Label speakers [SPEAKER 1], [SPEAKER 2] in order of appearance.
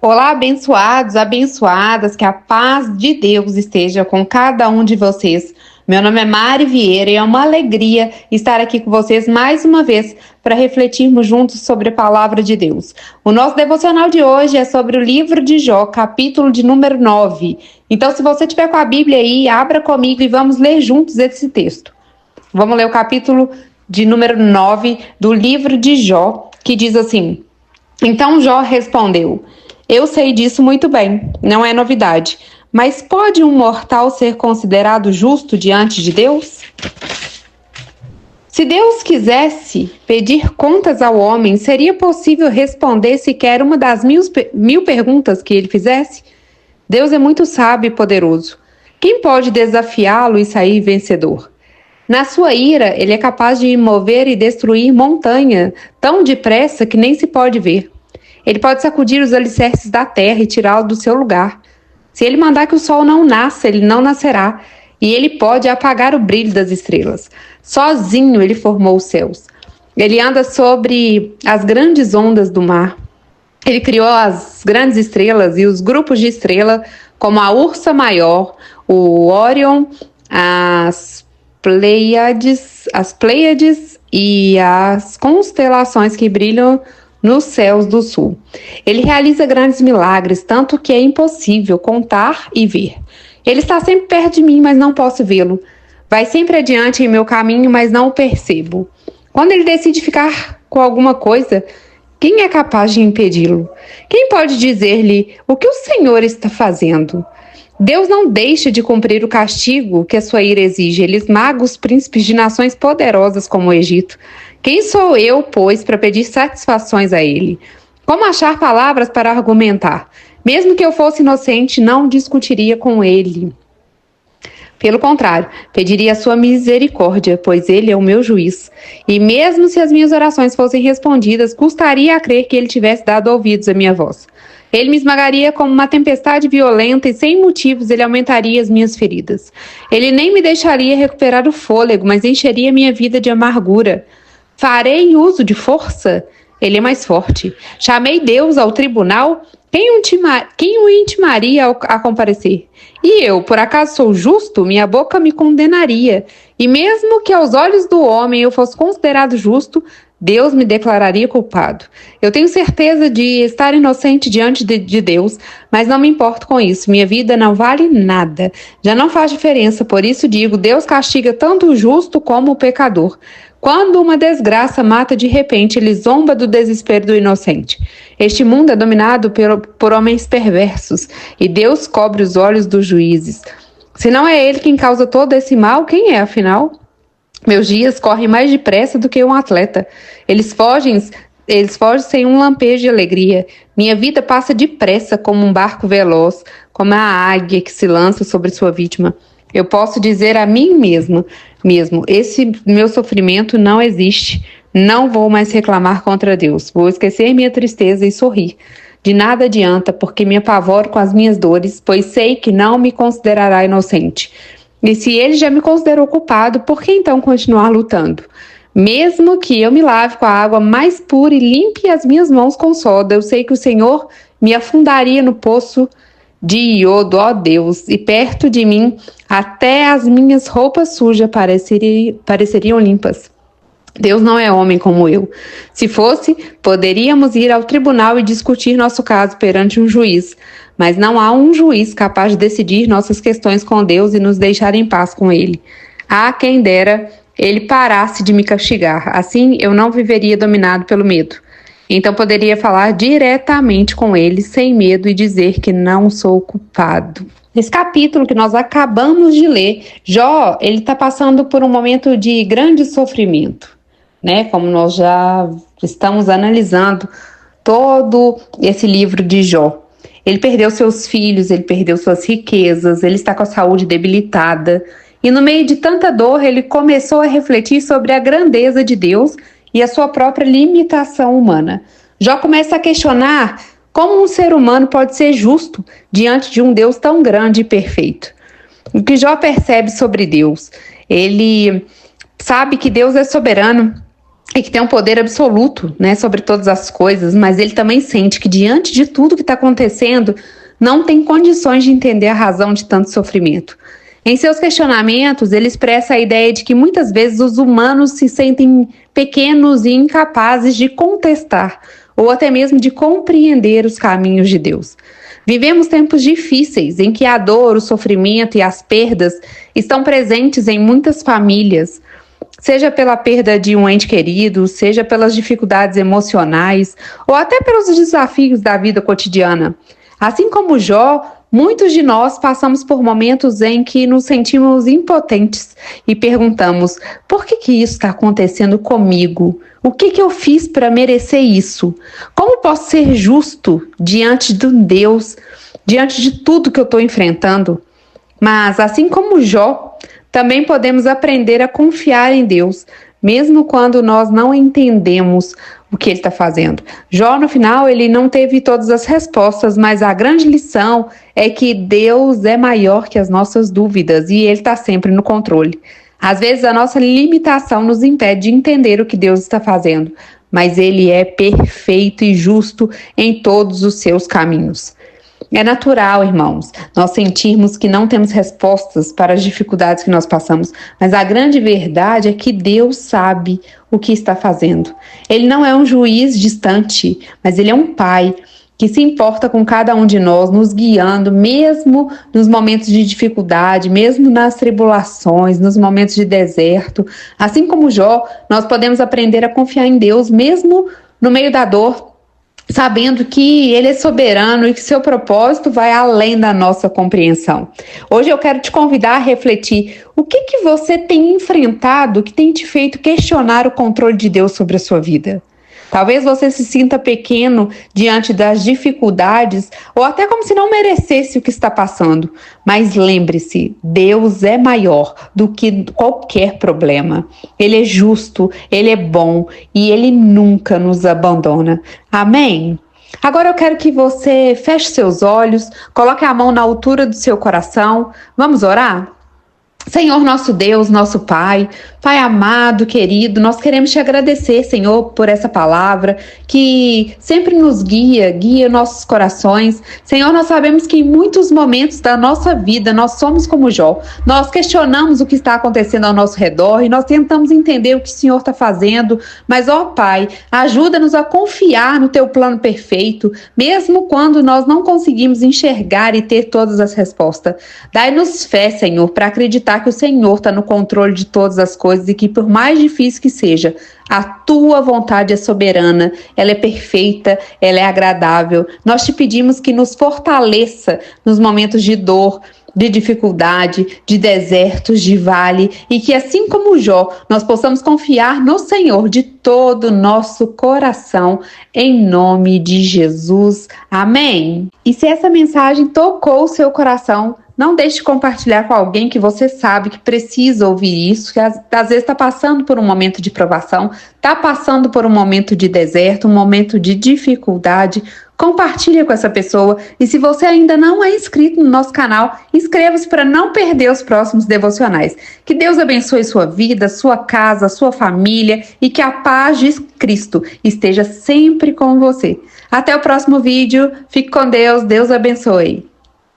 [SPEAKER 1] Olá, abençoados, abençoadas, que a paz de Deus esteja com cada um de vocês. Meu nome é Mari Vieira e é uma alegria estar aqui com vocês mais uma vez para refletirmos juntos sobre a palavra de Deus. O nosso devocional de hoje é sobre o livro de Jó, capítulo de número 9. Então, se você tiver com a Bíblia aí, abra comigo e vamos ler juntos esse texto. Vamos ler o capítulo de número 9 do livro de Jó, que diz assim: Então Jó respondeu: Eu sei disso muito bem, não é novidade. Mas pode um mortal ser considerado justo diante de Deus? Se Deus quisesse pedir contas ao homem, seria possível responder sequer uma das mil perguntas que ele fizesse? Deus é muito sábio e poderoso. Quem pode desafiá-lo e sair vencedor? Na sua ira, ele é capaz de mover e destruir montanha tão depressa que nem se pode ver. Ele pode sacudir os alicerces da terra e tirá-lo do seu lugar. Se ele mandar que o sol não nasça, ele não nascerá. E ele pode apagar o brilho das estrelas. Sozinho ele formou os céus. Ele anda sobre as grandes ondas do mar. Ele criou as grandes estrelas e os grupos de estrela, como a Ursa Maior, o Órion, as Pleiades e as constelações que brilham nos céus do sul. Ele realiza grandes milagres, tanto que é impossível contar e ver. Ele está sempre perto de mim, mas não posso vê-lo. Vai sempre adiante em meu caminho, mas não o percebo. Quando ele decide ficar com alguma coisa, quem é capaz de impedi-lo? Quem pode dizer-lhe o que o Senhor está fazendo? Deus não deixa de cumprir o castigo que a sua ira exige. Ele esmaga os príncipes de nações poderosas como o Egito. Quem sou eu, pois, para pedir satisfações a ele? Como achar palavras para argumentar? Mesmo que eu fosse inocente, não discutiria com ele. Pelo contrário, pediria a sua misericórdia, pois ele é o meu juiz. E mesmo se as minhas orações fossem respondidas, custaria a crer que ele tivesse dado ouvidos à minha voz. Ele me esmagaria como uma tempestade violenta e sem motivos ele aumentaria as minhas feridas. Ele nem me deixaria recuperar o fôlego, mas encheria minha vida de amargura. Farei uso de força? Ele é mais forte. Chamei Deus ao tribunal? Quem o intimaria a comparecer? E eu, por acaso sou justo? Minha boca me condenaria. E mesmo que aos olhos do homem eu fosse considerado justo, Deus me declararia culpado. Eu tenho certeza de estar inocente diante de Deus, mas não me importo com isso. Minha vida não vale nada. Já não faz diferença, por isso digo, Deus castiga tanto o justo como o pecador. Quando uma desgraça mata de repente, ele zomba do desespero do inocente. Este mundo é dominado por homens perversos, e Deus cobre os olhos dos juízes. Se não é ele quem causa todo esse mal, quem é, afinal? Meus dias correm mais depressa do que um atleta. Eles fogem sem um lampejo de alegria. Minha vida passa depressa como um barco veloz, como a águia que se lança sobre sua vítima. Eu posso dizer a mim mesmo, esse meu sofrimento não existe. Não vou mais reclamar contra Deus. Vou esquecer minha tristeza e sorrir. De nada adianta, porque me apavoro com as minhas dores, pois sei que não me considerará inocente. E se ele já me considerou culpado, por que então continuar lutando? Mesmo que eu me lave com a água mais pura e limpe as minhas mãos com soda, eu sei que o Senhor me afundaria no poço de iodo, ó Deus, e perto de mim até as minhas roupas sujas pareceriam limpas. Deus não é homem como eu. Se fosse, poderíamos ir ao tribunal e discutir nosso caso perante um juiz. Mas não há um juiz capaz de decidir nossas questões com Deus e nos deixar em paz com Ele. Há quem dera Ele parasse de me castigar. Assim, eu não viveria dominado pelo medo. Então poderia falar diretamente com Ele, sem medo, e dizer que não sou culpado. Nesse capítulo que nós acabamos de ler, Jó, ele está passando por um momento de grande sofrimento, né? Como nós já estamos analisando todo esse livro de Jó. Ele perdeu seus filhos, ele perdeu suas riquezas, ele está com a saúde debilitada. E no meio de tanta dor, ele começou a refletir sobre a grandeza de Deus e a sua própria limitação humana. Jó começa a questionar como um ser humano pode ser justo diante de um Deus tão grande e perfeito. O que Jó percebe sobre Deus? Ele sabe que Deus é soberano e que tem um poder absoluto, né, sobre todas as coisas, mas ele também sente que diante de tudo que está acontecendo, não tem condições de entender a razão de tanto sofrimento. Em seus questionamentos, ele expressa a ideia de que muitas vezes os humanos se sentem pequenos e incapazes de contestar ou até mesmo de compreender os caminhos de Deus. Vivemos tempos difíceis em que a dor, o sofrimento e as perdas estão presentes em muitas famílias, seja pela perda de um ente querido, seja pelas dificuldades emocionais ou até pelos desafios da vida cotidiana. Assim como Jó, muitos de nós passamos por momentos em que nos sentimos impotentes e perguntamos: por que isso está acontecendo comigo? O que eu fiz para merecer isso? Como posso ser justo diante de Deus, diante de tudo que eu estou enfrentando? Mas, assim como Jó, também podemos aprender a confiar em Deus, mesmo quando nós não entendemos o que ele está fazendo. Jó, no final, ele não teve todas as respostas, mas a grande lição é que Deus é maior que as nossas dúvidas e ele está sempre no controle. Às vezes a nossa limitação nos impede de entender o que Deus está fazendo, mas ele é perfeito e justo em todos os seus caminhos. É natural, irmãos, nós sentirmos que não temos respostas para as dificuldades que nós passamos, mas a grande verdade é que Deus sabe o que está fazendo. Ele não é um juiz distante, mas ele é um pai que se importa com cada um de nós, nos guiando, mesmo nos momentos de dificuldade, mesmo nas tribulações, nos momentos de deserto. Assim como Jó, nós podemos aprender a confiar em Deus, mesmo no meio da dor, sabendo que Ele é soberano e que seu propósito vai além da nossa compreensão. Hoje eu quero te convidar a refletir o que você tem enfrentado que tem te feito questionar o controle de Deus sobre a sua vida. Talvez você se sinta pequeno diante das dificuldades ou até como se não merecesse o que está passando. Mas lembre-se, Deus é maior do que qualquer problema. Ele é justo, Ele é bom e Ele nunca nos abandona. Amém? Agora eu quero que você feche seus olhos, coloque a mão na altura do seu coração. Vamos orar? Senhor, nosso Deus, nosso Pai, Pai amado, querido, nós queremos te agradecer, Senhor, por essa palavra que sempre nos guia nossos corações. Senhor, nós sabemos que em muitos momentos da nossa vida nós somos como Jó. Nós questionamos o que está acontecendo ao nosso redor e nós tentamos entender o que o Senhor está fazendo. Mas, ó Pai, ajuda-nos a confiar no Teu plano perfeito, mesmo quando nós não conseguimos enxergar e ter todas as respostas. Dai-nos fé, Senhor, para acreditar que o Senhor está no controle de todas as coisas e que, por mais difícil que seja, a tua vontade é soberana, ela é perfeita, ela é agradável. Nós te pedimos que nos fortaleça nos momentos de dor, de dificuldade, de desertos, de vale, e que assim como Jó, nós possamos confiar no Senhor de todo o nosso coração, em nome de Jesus. Amém. E se essa mensagem tocou o seu coração, não deixe de compartilhar com alguém que você sabe que precisa ouvir isso, que às vezes está passando por um momento de provação, está passando por um momento de deserto, um momento de dificuldade. Compartilhe com essa pessoa e se você ainda não é inscrito no nosso canal, inscreva-se para não perder os próximos devocionais. Que Deus abençoe sua vida, sua casa, sua família e que a paz de Cristo esteja sempre com você. Até o próximo vídeo, fique com Deus, Deus abençoe.